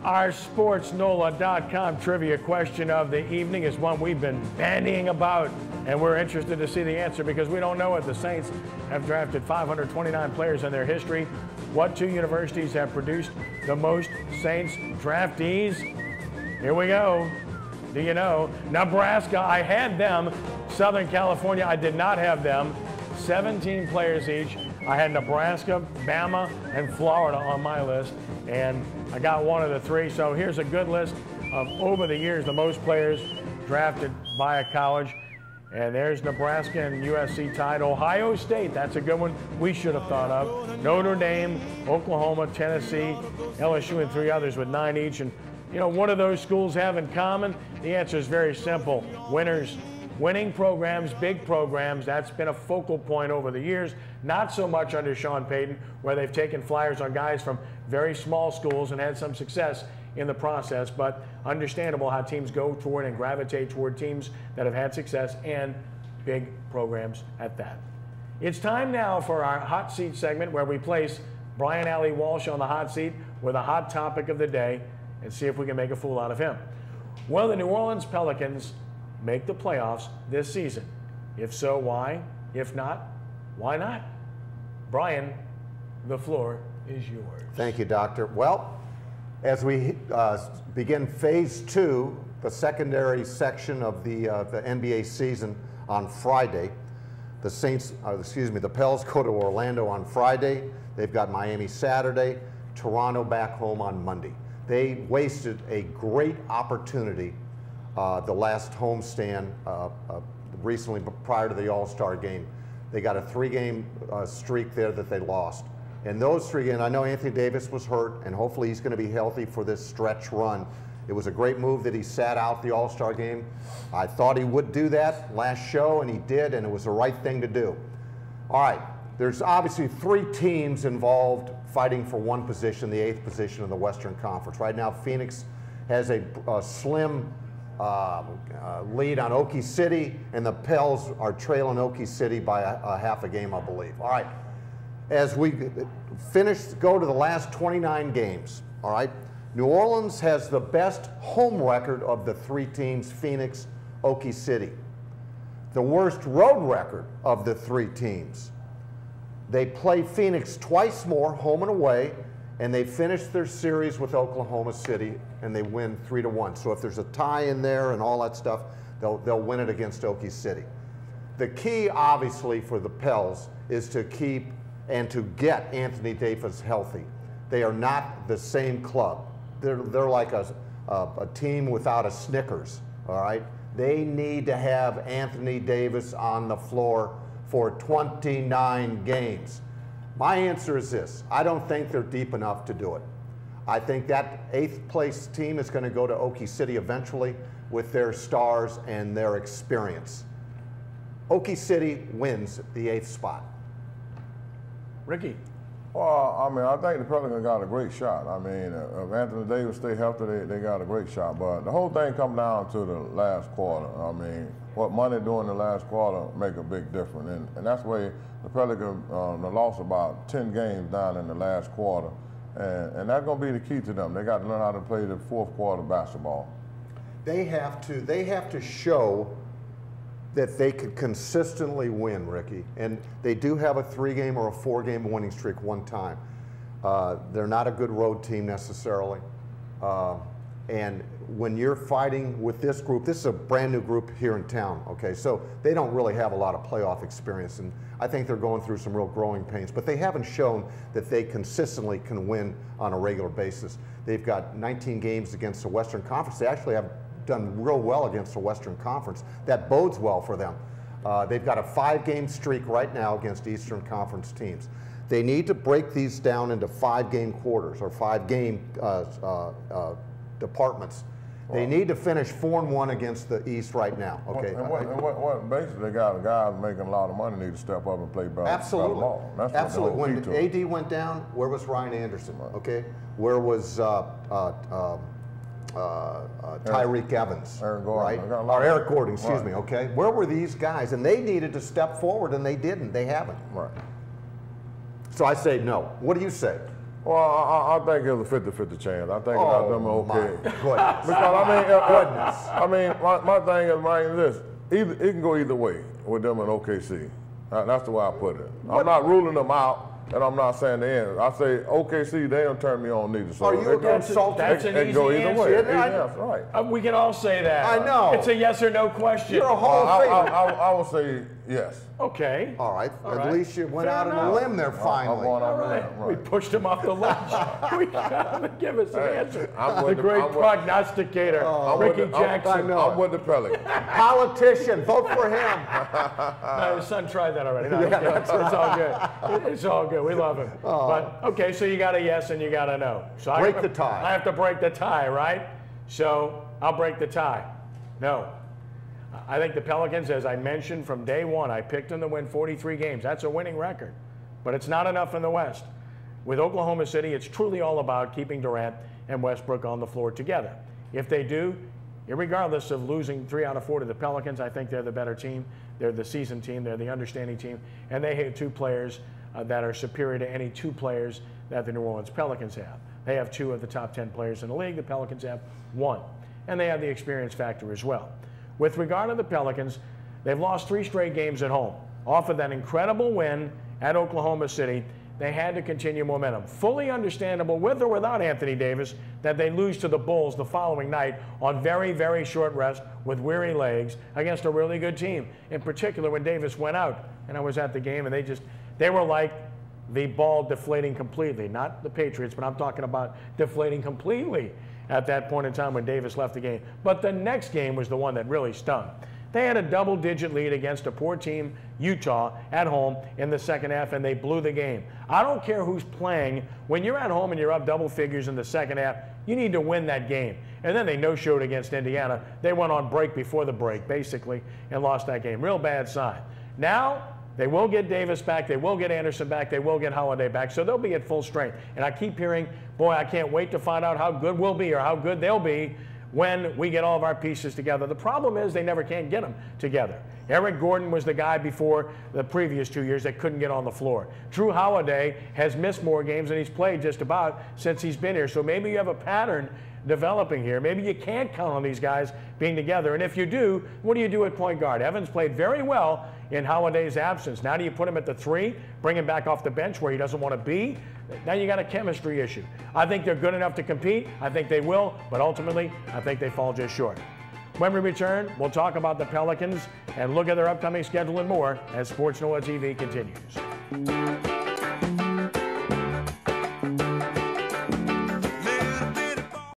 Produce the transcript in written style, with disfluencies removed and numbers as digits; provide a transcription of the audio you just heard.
Our sportsNOLA.com trivia question of the evening is one we've been bandying about, and we're interested to see the answer because we don't know it. The Saints have drafted 529 players in their history. What two universities have produced the most Saints draftees? Here we go. Do you know? Nebraska, I had them. Southern California, I did not have them. 17 players each. I had Nebraska, Bama, and Florida on my list, and I got one of the three. So here's a good list of, over the years, the most players drafted by a college. And there's Nebraska and USC tied. Ohio State, that's a good one we should have thought of. Notre Dame, Oklahoma, Tennessee, LSU, and three others with 9 each. And, you know, what do those schools have in common? The answer is very simple. Winners. Winning programs, big programs, that's been a focal point over the years. Not so much under Sean Payton, where they've taken flyers on guys from very small schools and had some success in the process, but understandable how teams go toward and gravitate toward teams that have had success and big programs at that. It's time now for our hot seat segment where we place Brian Alley Walsh on the hot seat with a hot topic of the day and see if we can make a fool out of him. Will the New Orleans Pelicans make the playoffs this season? If so, why? If not, why not? Brian, the floor is yours. Thank you, Doctor. Well, as we begin phase 2, the secondary section of the NBA season on Friday, the Pels go to Orlando on Friday. They've got Miami Saturday, Toronto back home on Monday. They wasted a great opportunity the last homestand recently, prior to the All-Star game. They got a 3-game streak there that they lost. And those 3 games, I know Anthony Davis was hurt, and hopefully he's going to be healthy for this stretch run. It was a great move that he sat out the All-Star game. I thought he would do that last show, and he did, and it was the right thing to do. All right, there's obviously 3 teams involved fighting for one position, the 8th position in the Western Conference. Right now, Phoenix has a slim lead on Okie City, and the Pels are trailing Okie City by a half a game, I believe. All right, as we go to the last 29 games, all right, New Orleans has the best home record of the 3 teams, Phoenix, Okie City. The worst road record of the 3 teams. They play Phoenix twice more, home and away, and they finished their series with Oklahoma City, and they win 3-1. So if there's a tie in there and all that stuff, they'll win it against Okie City. The key, obviously, for the Pels is to keep and to get Anthony Davis healthy. They are not the same club. They're like a team without a Snickers, all right? They need to have Anthony Davis on the floor for 29 games. My answer is this: I don't think they're deep enough to do it. I think that 8th place team is going to go to Okie City eventually with their stars and their experience. Okie City wins the 8th spot. Ricky. Well, I mean, I think the Pelicans got a great shot. I mean, if Anthony Davis stay healthy, they got a great shot. But the whole thing comes down to the last quarter. I mean, what money doing the last quarter make a big difference. And that's why the Pelicans lost about 10 games down in the last quarter. And that's going to be the key to them. They got to learn how to play the 4th quarter basketball. They have to show that they could consistently win, Ricky. And they do have a 3-game or a 4-game winning streak one time. They're not a good road team necessarily. And when you're fighting with this group, this is a brand new group here in town, okay? So they don't really have a lot of playoff experience, and I think they're going through some real growing pains, but they haven't shown that they consistently can win on a regular basis. They've got 19 games against the Western Conference. They actually have done real well against the Western Conference. That bodes well for them. They've got a 5-game streak right now against Eastern Conference teams. They need to break these down into 5-game quarters or 5-game departments. They need to finish 4-1 against the East right now. Okay. What basically they got guys making a lot of money need to step up and play better. Absolutely. That's absolutely. When AD went down, where was Ryan Anderson? Right. Okay. Where was Tyreek Evans? Eric Gordon. Right. Or Eric Gordon. Excuse me. Okay. Where were these guys? And they needed to step forward, and they didn't. They haven't. Right. So I say no. What do you say? Well, I think it was a 50-50 chance. I think about them okay. Goodness. Because I mean, my thing is, man, this. It can go either way with them in OKC. That's the way I put it. I'm not ruling them out. And I'm not saying the end. I say OKC, they don't turn me on neither. So are you against Celtics? That's an easy go either answer. way. Yes, right. We can all say that. I know. It's a yes or no question. You're a Hall of Famer. I would say yes. Okay. All right. All At right. least you went Fair out on a enough. limb there finally. All right. We pushed him off the ledge. We got him to give us an answer. I'm The great prognosticator, Ricky Jackson. I'm with the Pelicans. Politician, vote for him. No, his son tried that already. No, it's all good. It's all good. We love him. But, okay, so you got a yes and you got a no. So Break the tie. I have to break the tie, right? So I'll break the tie. No. I think the Pelicans, as I mentioned from day one, I picked them to win 43 games. That's a winning record. But it's not enough in the West. With Oklahoma City, it's truly all about keeping Durant and Westbrook on the floor together. If they do, irregardless of losing 3 out of 4 to the Pelicans, I think they're the better team. They're the seasoned team. They're the understanding team. And they have 2 players that are superior to any 2 players that the New Orleans Pelicans have. They have 2 of the top 10 players in the league. The Pelicans have 1. And they have the experience factor as well. With regard to the Pelicans, they've lost 3 straight games at home. Off of that incredible win at Oklahoma City, they had to continue momentum. Fully understandable, with or without Anthony Davis, that they lose to the Bulls the following night on very, very short rest with weary legs against a really good team. In particular, when Davis went out, and I was at the game, and they were like the ball deflating completely. Not the Patriots, but I'm talking about deflating completely at that point in time when Davis left the game. But the next game was the one that really stung. They had a double-digit lead against a poor team, Utah, at home in the second half, and they blew the game. I don't care who's playing. When you're at home and you're up double figures in the second half, you need to win that game. And then they no-showed against Indiana. They went on break before the break, basically, and lost that game. Real bad sign. Now, they will get Davis back. They will get Anderson back. They will get Holiday back. So they'll be at full strength. And I keep hearing, boy, I can't wait to find out how good we'll be or how good they'll be when we get all of our pieces together. The problem is they never can get them together. Eric Gordon was the guy before the previous 2 years that couldn't get on the floor. Drew Holiday has missed more games than he's played just about since he's been here. So maybe you have a pattern developing here. Maybe you can't count on these guys being together. And if you do, what do you do at point guard? Evans played very well in Holiday's absence. Now do you put him at the 3, bring him back off the bench where he doesn't want to be? Now you got a chemistry issue. I think they're good enough to compete. I think they will, but ultimately, I think they fall just short. When we return, we'll talk about the Pelicans and look at their upcoming schedule and more as Sports NOLA TV continues.